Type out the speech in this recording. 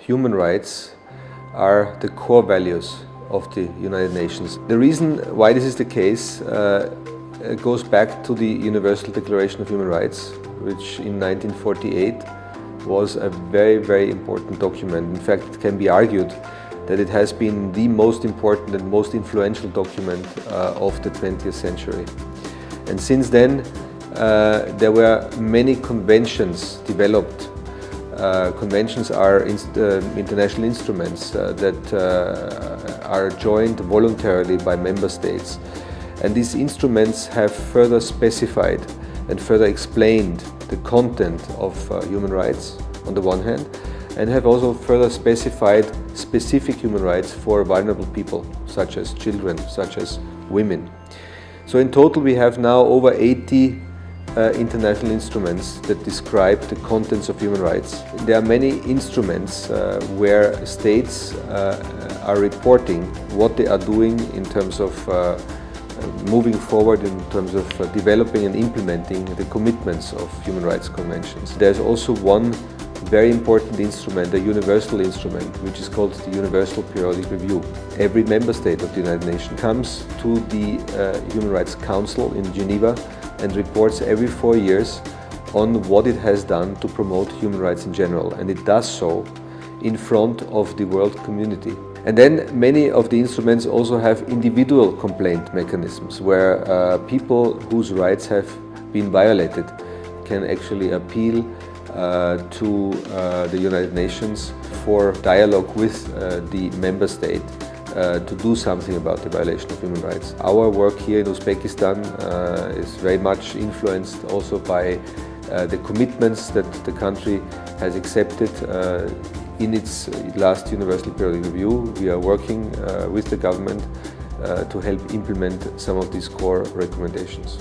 human rights are the core values of the United Nations. The reason why this is the case goes back to the Universal Declaration of Human Rights, which in 1948 was a very, very important document. In fact, it can be argued that it has been the most important and most influential document of the 20th century. And since then, there were many conventions developed. Conventions are international instruments that are joined voluntarily by member states. And these instruments have further specified and further explained the content of human rights on the one hand, and have also further specified specific human rights for vulnerable people, such as children, such as women. So in total we have now over 80 international instruments that describe the contents of human rights. There are many instruments where states are reporting what they are doing in terms of moving forward, in terms of developing and implementing the commitments of human rights conventions. There's also one very important instrument, a universal instrument, which is called the Universal Periodic Review. Every member state of the United Nations comes to the Human Rights Council in Geneva and reports every 4 years on what it has done to promote human rights in general, and it does so in front of the world community. And then many of the instruments also have individual complaint mechanisms where people whose rights have been violated can actually appeal to the United Nations for dialogue with the member state to do something about the violation of human rights. Our work here in Uzbekistan is very much influenced also by the commitments that the country has accepted in its last Universal Periodic Review. We are working with the government to help implement some of these core recommendations.